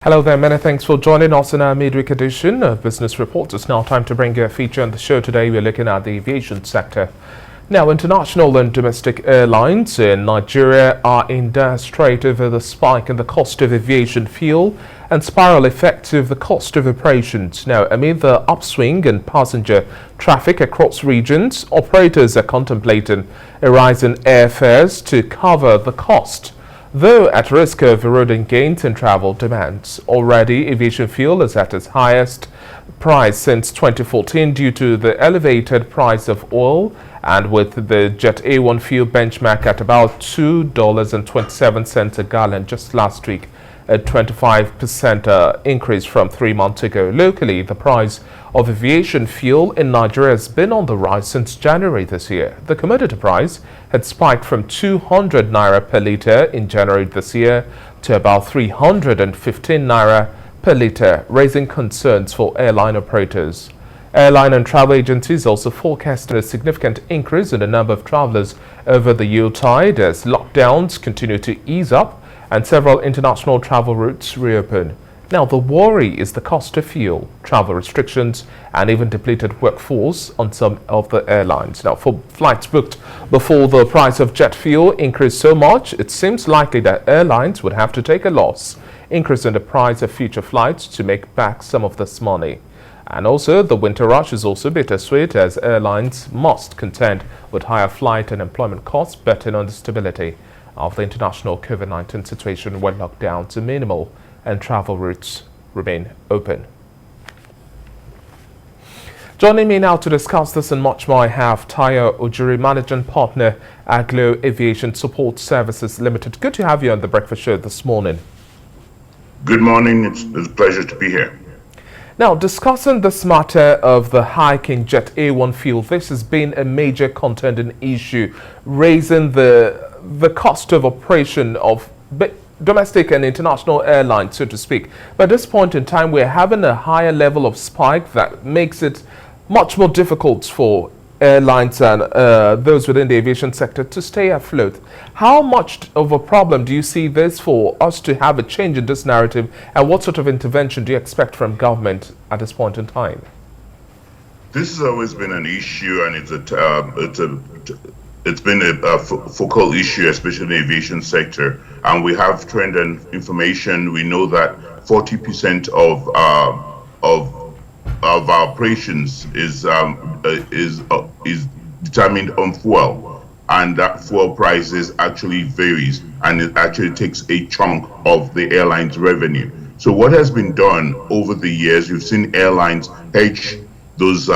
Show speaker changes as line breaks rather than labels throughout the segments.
Hello there, many thanks for joining us in our midweek edition of Business Reports. It's now time to bring you a feature on the show. Today we're looking at the aviation sector. Now, international and domestic airlines in Nigeria are in dire strait over the spike in the cost of aviation fuel and spiral effect of the cost of operations. Now, amid the upswing in passenger traffic across regions, operators are contemplating a rise in airfares to cover the cost, though at risk of eroding gains in travel demands. Already, aviation fuel is at its highest price since 2014 due to the elevated price of oil, and with the Jet A1 fuel benchmark at about $2.27 a gallon just last week, a 25% increase from 3 months ago. Locally, the price of aviation fuel in Nigeria has been on the rise since January this year. The commodity price had spiked from 200 naira per litre in January this year to about 315 naira per litre, raising concerns for airline operators. Airline and travel agencies also forecasted a significant increase in the number of travelers over the Yuletide as lockdowns continue to ease up and several international travel routes reopen. Now, the worry is the cost of fuel, travel restrictions, and even depleted workforce on some of the airlines. Now, for flights booked before the price of jet fuel increased so much, it seems likely that airlines would have to take a loss, increasing the price of future flights to make back some of this money. And also, the winter rush is also bittersweet as airlines must contend with higher flight and employment costs, betting on the stability of the international COVID-19 situation when lockdowns are minimal and travel routes remain open. Joining me now to discuss this and much more, I have Tayo Ujuri, Managing Partner at Glow Aviation Support Services Limited. Good to have you on the Breakfast Show this morning.
Good morning. It's a pleasure to be here.
Now, discussing this matter of the hike in Jet A1 fuel, this has been a major contending issue, raising the cost of operation of domestic and international airlines, so to speak. But at this point in time, we're having a higher level of spike that makes it much more difficult for airlines and those within the aviation sector to stay afloat. How much of a problem do you see this for us to have a change in this narrative, and what sort of intervention do you expect from government at this point in time?
This has always been an issue, and it's been a focal issue, especially in the aviation sector. And we have trend and information. We know that 40% of our operations is determined on fuel, and that fuel prices actually varies, and it actually takes a chunk of the airline's revenue. So what has been done over the years, you've seen airlines hedge those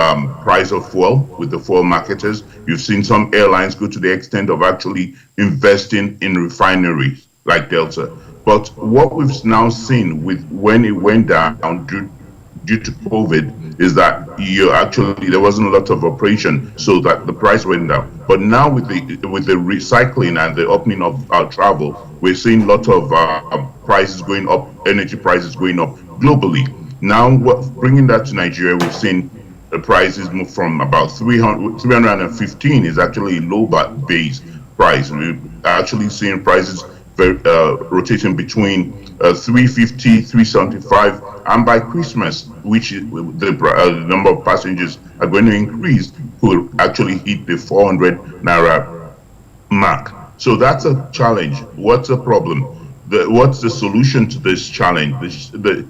price of fuel with the fuel marketers. You've seen some airlines go to the extent of actually investing in refineries like Delta. But what we've now seen with when it went down due to COVID is that there wasn't a lot of operation, so that the price went down. But now with the recycling and the opening of our travel, we're seeing a lot of prices going up, energy prices going up globally. Now, bringing that to Nigeria, we've seen the prices move from about 315 is actually a low base price. We're actually seeing prices rotating between 350, 375, and by Christmas, which is the number of passengers are going to increase, will actually hit the 400 naira mark. So that's a challenge. What's the problem? What's the solution to this challenge? The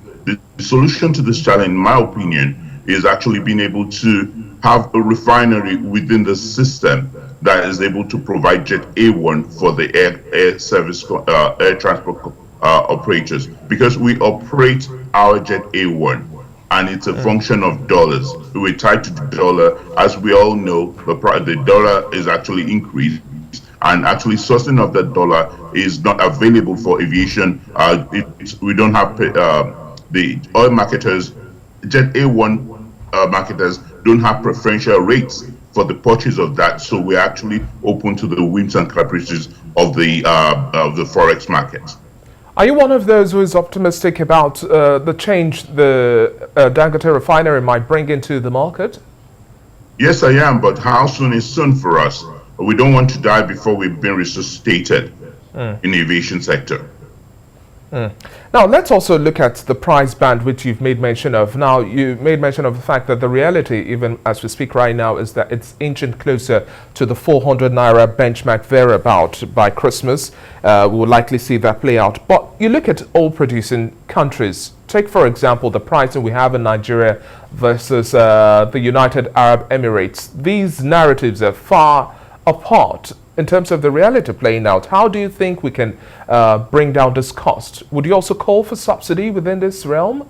solution to this challenge, in my opinion, is actually being able to have a refinery within the system that is able to provide Jet A1 for the air service, air transport operators, because we operate our Jet A1 and it's a function of dollars. We're tied to the dollar. As we all know, the dollar is actually increased, and actually sourcing of that dollar is not available for aviation. We don't have the oil marketers, Jet A1 marketers don't have preferential rates for the purchase of that, so we're actually open to the whims and caprices of the forex markets.
Are you one of those who is optimistic about the change the Dangote refinery might bring into the market?
Yes, I am, but how soon is soon for us? We don't want to die before we've been resuscitated in the aviation sector.
Now, let's also look at the price band which you've made mention of. Now, you made mention of the fact that the reality, even as we speak right now, is that it's inching closer to the 400 naira benchmark thereabout. By Christmas, we will likely see that play out. But you look at oil producing countries. Take, for example, the pricing we have in Nigeria versus the United Arab Emirates. These narratives are far apart in terms of the reality playing out. How do you think we can bring down this cost? Would you also call for subsidy within this realm?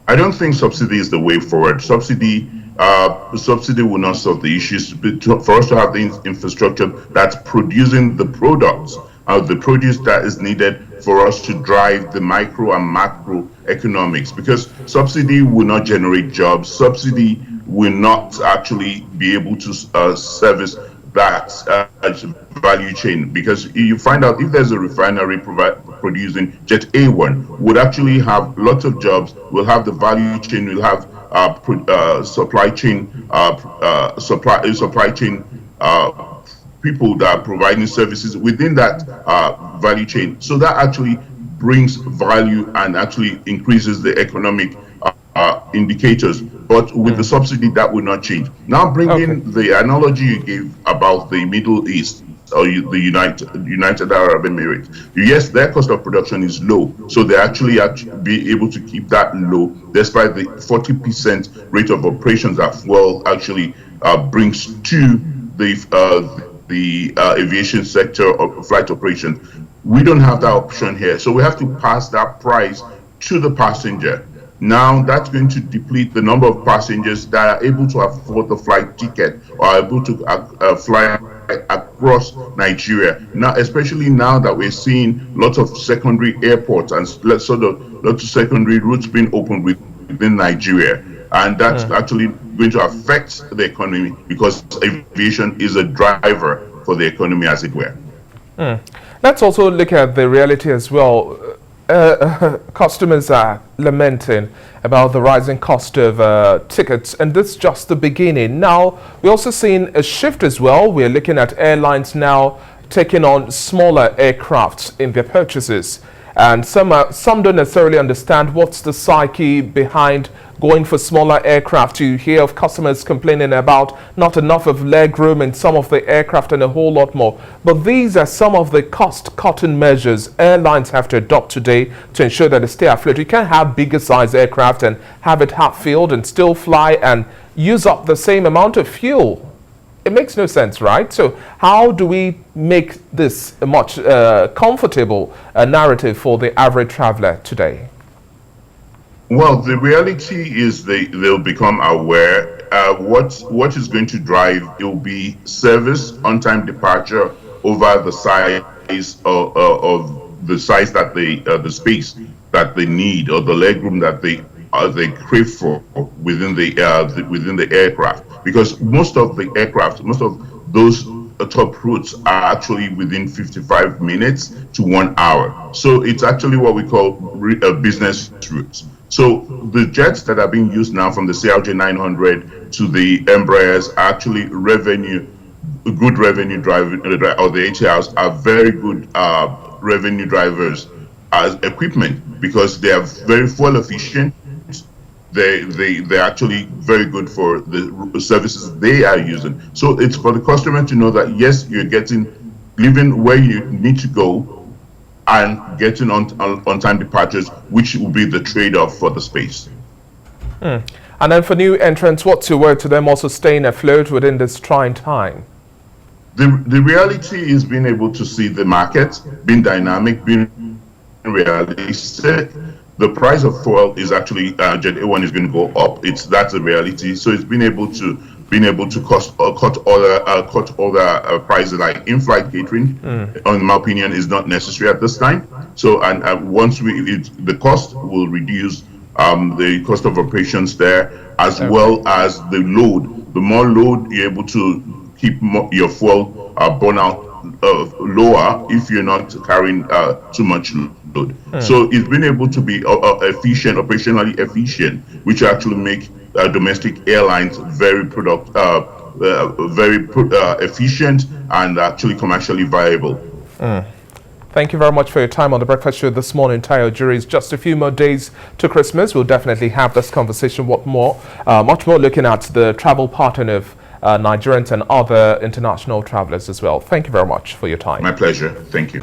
I don't think subsidy is the way forward. Subsidy will not solve the issues. For us to have the infrastructure that's producing the products, the produce that is needed for us to drive the micro and macro economics, because subsidy will not generate jobs. Subsidy will not actually be able to service that value chain, because you find out if there's a refinery producing jet A1, would actually have lots of jobs, will have the value chain, will have supply chain people that are providing services within that value chain. So that actually brings value and actually increases the economic indicators. But with the subsidy, that will not change. Now, bringing the analogy you gave about the Middle East or the United Arab Emirates, yes, their cost of production is low, so they actually be able to keep that low despite the 40% rate of operations that fuel actually brings to the aviation sector of flight operation. We don't have that option here, so we have to pass that price to the passenger. Now that's going to deplete the number of passengers that are able to afford the flight ticket or are able to fly across Nigeria. Now, especially now that we're seeing lots of secondary airports and lots of secondary routes being opened within Nigeria. And that's actually going to affect the economy, because aviation is a driver for the economy, as it were.
Let's also look at the reality as well. Customers are lamenting about the rising cost of tickets, and this is just the beginning. Now, we're also seeing a shift as well. We're looking at airlines now taking on smaller aircrafts in their purchases. And some don't necessarily understand what's the psyche behind going for smaller aircraft. You hear of customers complaining about not enough of leg room in some of the aircraft and a whole lot more. But these are some of the cost-cutting measures airlines have to adopt today to ensure that they stay afloat. You can't have bigger size aircraft and have it half-filled and still fly and use up the same amount of fuel. It makes no sense, right? So how do we make this a much comfortable narrative for the average traveler today?
Well, the reality is they'll become aware. What is going to drive, it will be service, on-time departure over the size of the size that the space that they need, or the legroom that they crave for within the aircraft. Because most of the aircraft, most of those top routes are actually within 55 minutes to 1 hour. So it's actually what we call business routes. So the jets that are being used now, from the CRJ 900 to the Embraers, are actually good revenue driving, or the ATRs are very good revenue drivers as equipment, because they are very fuel efficient. They're actually very good for the services they are using. So it's for the customer to know that, yes, you're living where you need to go and getting on-time departures, which will be the trade-off for the space.
And then for new entrants, what's your word to them also staying afloat within this trying time?
The reality is being able to see the market, being dynamic, being realistic. The price of fuel is actually Jet A1 is going to go up. That's the reality. So it's being able to cut other prices, like in-flight catering. In my opinion, is not necessary at this time. So and once the cost will reduce, the cost of operations there, as well as the load. The more load, you're able to keep your fuel burnout lower if you're not carrying too much load. So it's been able to be efficient, operationally efficient, which actually make domestic airlines very efficient and actually commercially viable.
Thank you very much for your time on the Breakfast Show this morning, Tayo Juries. Just a few more days to Christmas. We'll definitely have this conversation much more looking at the travel pattern of Nigerians and other international travelers as well. Thank you very much for your time.
My pleasure. Thank you.